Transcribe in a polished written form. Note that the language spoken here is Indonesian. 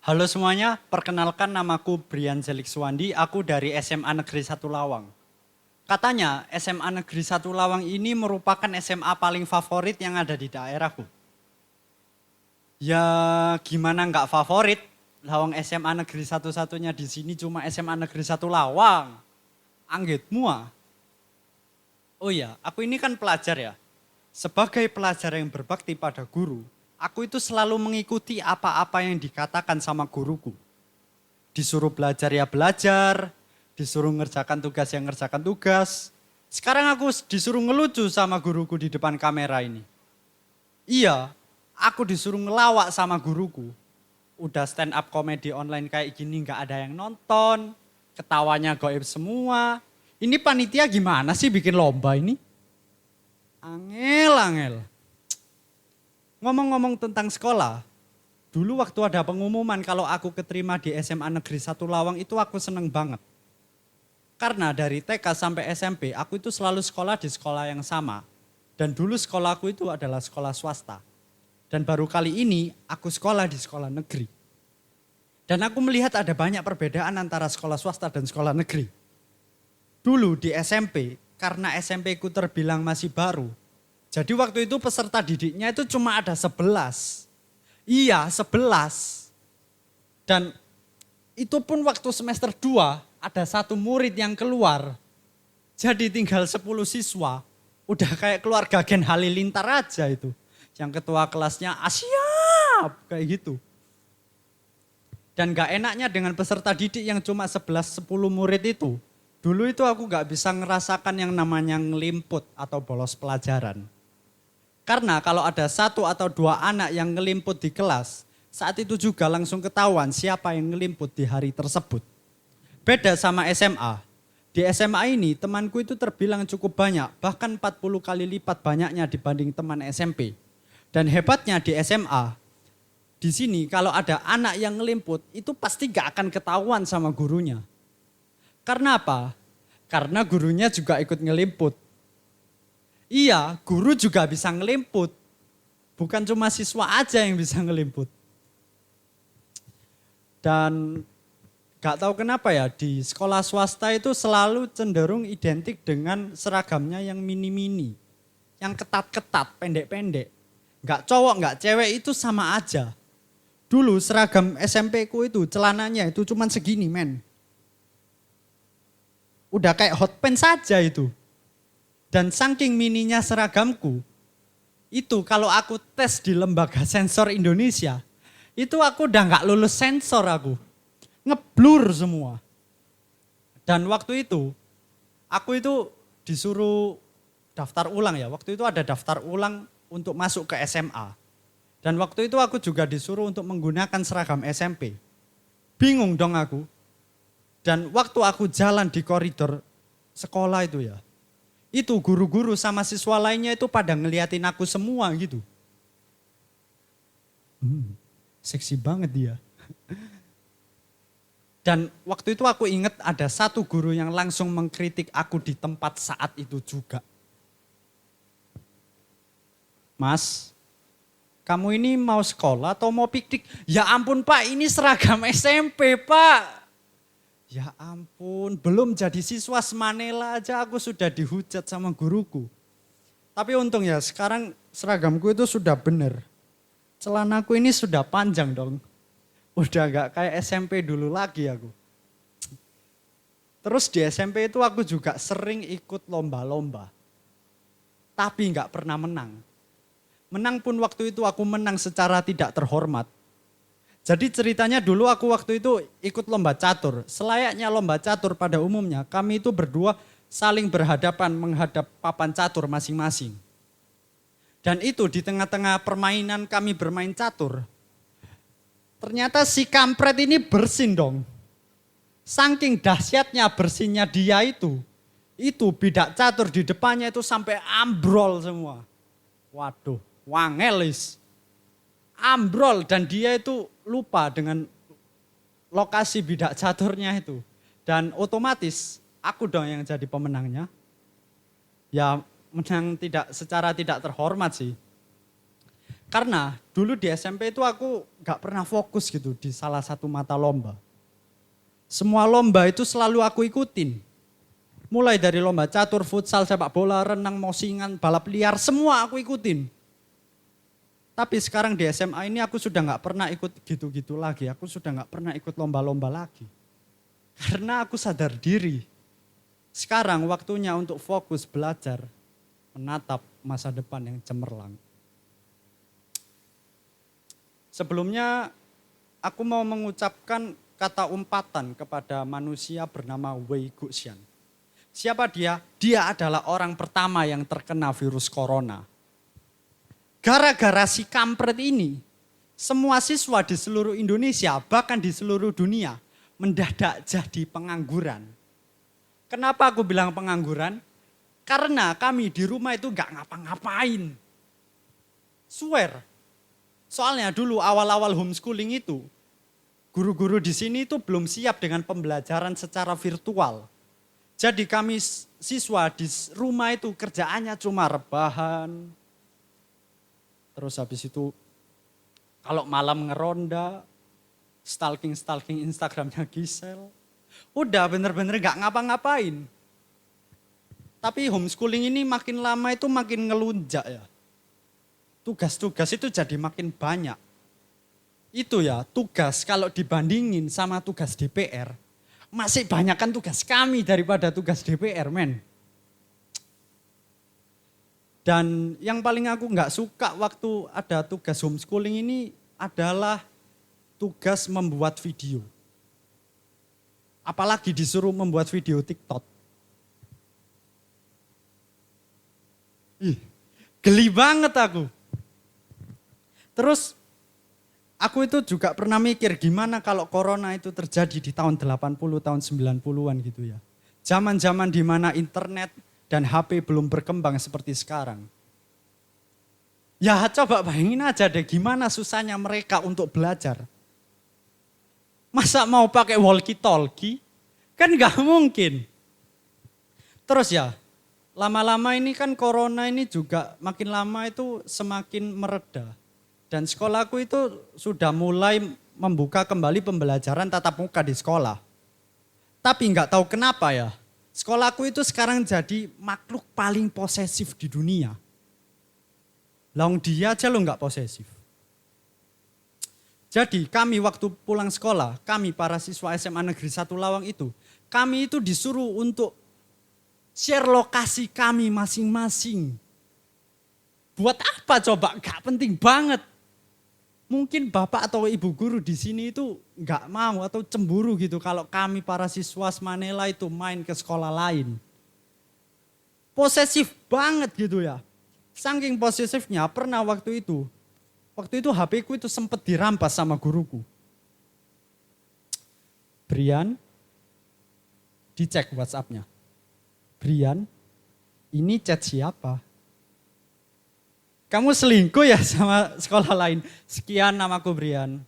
Halo semuanya, perkenalkan namaku Brian Zelik Suwandi, aku dari SMA Negeri 1 Lawang. Katanya SMA Negeri 1 Lawang ini merupakan SMA paling favorit yang ada di daerahku. Ya gimana nggak favorit, Lawang SMA Negeri satu-satunya di sini cuma SMA Negeri 1 Lawang. Anggitmu ah. Oh iya, aku ini kan pelajar ya. Sebagai pelajar yang berbakti pada guru, aku itu selalu mengikuti apa-apa yang dikatakan sama guruku. Disuruh belajar ya belajar, disuruh ngerjakan tugas ya ngerjakan tugas. Sekarang aku disuruh ngelucu sama guruku di depan kamera ini. Iya, aku disuruh ngelawak sama guruku. Udah stand up komedi online kayak gini nggak ada yang nonton, ketawanya goib semua. Ini panitia gimana sih bikin lomba ini? Angel, angel. Ngomong-ngomong tentang sekolah, dulu waktu ada pengumuman kalau aku keterima di SMA Negeri 1 Lawang itu aku seneng banget. Karena dari TK sampai SMP aku itu selalu sekolah di sekolah yang sama. Dan dulu sekolahku itu adalah sekolah swasta. Dan baru kali ini aku sekolah di sekolah negeri. Dan aku melihat ada banyak perbedaan antara sekolah swasta dan sekolah negeri. Dulu di SMP, karena SMP ku terbilang masih baru. Jadi waktu itu peserta didiknya itu cuma ada 11. Iya, 11. Dan itu pun waktu semester 2 ada satu murid yang keluar. Jadi tinggal 10 siswa. Udah kayak keluarga Gen Halilintar aja itu. Yang ketua kelasnya Asyap kayak gitu. Dan gak enaknya dengan peserta didik yang cuma 11-10 murid itu. Dulu itu aku gak bisa ngerasakan yang namanya ngelimput atau bolos pelajaran. Karena kalau ada 1 atau 2 anak yang ngelimput di kelas, saat itu juga langsung ketahuan siapa yang ngelimput di hari tersebut. Beda sama SMA. Di SMA ini temanku itu terbilang cukup banyak, bahkan 40 kali lipat banyaknya dibanding teman SMP. Dan hebatnya di SMA, di sini kalau ada anak yang ngelimput, itu pasti gak akan ketahuan sama gurunya. Karena apa? Karena gurunya juga ikut ngelimput. Iya, guru juga bisa ngelimput. Bukan cuma siswa aja yang bisa ngelimput. Dan gak tahu kenapa ya, di sekolah swasta itu selalu cenderung identik dengan seragamnya yang mini-mini. Yang ketat-ketat, pendek-pendek. Gak cowok, gak cewek itu sama aja. Dulu seragam SMP ku itu celananya itu cuman segini men. Udah kayak hot pants saja itu. Dan saking mininya seragamku, itu kalau aku tes di lembaga sensor Indonesia, itu aku udah gak lulus sensor aku. Ngeblur semua. Dan waktu itu, aku itu disuruh daftar ulang ya. Waktu itu ada daftar ulang untuk masuk ke SMA. Dan waktu itu aku juga disuruh untuk menggunakan seragam SMP. Bingung dong aku. Dan waktu aku jalan di koridor sekolah itu ya, itu guru-guru sama siswa lainnya itu pada ngeliatin aku semua gitu. Seksi banget dia. Dan waktu itu aku ingat ada satu guru yang langsung mengkritik aku di tempat saat itu juga. Mas, kamu ini mau sekolah atau mau piknik? Ya ampun Pak, ini seragam SMP Pak. Ya ampun, belum jadi siswa semanela aja aku sudah dihujat sama guruku. Tapi untung ya sekarang seragamku itu sudah benar. Celanaku ini sudah panjang dong. Udah gak kayak SMP dulu lagi aku. Terus di SMP itu aku juga sering ikut lomba-lomba. Tapi gak pernah menang. Menang pun waktu itu aku menang secara tidak terhormat. Jadi ceritanya dulu aku waktu itu ikut lomba catur. Selayaknya lomba catur pada umumnya kami itu berdua saling berhadapan menghadap papan catur masing-masing. Dan itu di tengah-tengah permainan kami bermain catur. Ternyata si kampret ini bersin dong. Saking dahsyatnya bersinnya dia itu bidak catur di depannya itu sampai ambrol semua. Waduh, wangelis. Ambrol dan dia itu lupa dengan lokasi bidak caturnya itu. Dan otomatis aku dong yang jadi pemenangnya. Ya menang secara tidak terhormat sih. Karena dulu di SMP itu aku gak pernah fokus gitu di salah satu mata lomba. Semua lomba itu selalu aku ikutin. Mulai dari lomba catur, futsal, sepak bola, renang, mosingan, balap liar, semua aku ikutin. Tapi sekarang di SMA ini aku sudah gak pernah ikut gitu-gitu lagi. Aku sudah gak pernah ikut lomba-lomba lagi. Karena aku sadar diri. Sekarang waktunya untuk fokus belajar, menatap masa depan yang cemerlang. Sebelumnya aku mau mengucapkan kata umpatan kepada manusia bernama Wei Guxian. Siapa dia? Dia adalah orang pertama yang terkena virus corona. Gara-gara si kampret ini, semua siswa di seluruh Indonesia, bahkan di seluruh dunia, mendadak jadi pengangguran. Kenapa aku bilang pengangguran? Karena kami di rumah itu gak ngapa-ngapain. Swear. Soalnya dulu awal-awal homeschooling itu, guru-guru di sini itu belum siap dengan pembelajaran secara virtual. Jadi kami siswa di rumah itu kerjaannya cuma rebahan. Terus habis itu kalau malam ngeronda, stalking Instagramnya Gisel. Udah bener-bener gak ngapa-ngapain. Tapi homeschooling ini makin lama itu makin ngelunjak ya. Tugas-tugas itu jadi makin banyak. Itu ya tugas kalau dibandingin sama tugas DPR. Masih banyakkan tugas kami daripada tugas DPR men. Dan yang paling aku gak suka waktu ada tugas homeschooling ini adalah tugas membuat video. Apalagi disuruh membuat video TikTok. Ih, geli banget aku. Terus aku itu juga pernah mikir gimana kalau corona itu terjadi di tahun 80, tahun 90-an gitu ya. Zaman-zaman di mana internet dan HP belum berkembang seperti sekarang. Ya coba bayangin aja deh gimana susahnya mereka untuk belajar. Masa mau pakai walkie-talkie? Kan gak mungkin. Terus ya, lama-lama ini kan corona ini juga makin lama itu semakin mereda. Dan sekolahku itu sudah mulai membuka kembali pembelajaran tatap muka di sekolah. Tapi nggak tahu kenapa ya, sekolahku itu sekarang jadi makhluk paling posesif di dunia. Long dia aja lo nggak posesif. Jadi kami waktu pulang sekolah, kami para siswa SMA Negeri 1 Lawang itu, kami itu disuruh untuk share lokasi kami masing-masing. Buat apa coba? Gak penting banget. Mungkin bapak atau ibu guru di sini itu nggak mau atau cemburu gitu kalau kami para siswa Semanela itu main ke sekolah lain. Posesif banget gitu ya. Saking posesifnya pernah waktu itu HP ku itu sempat dirampas sama guruku. Brian, dicek WhatsApp-nya. Brian, ini chat siapa? Kamu selingkuh ya sama sekolah lain? Sekian namaku Brian.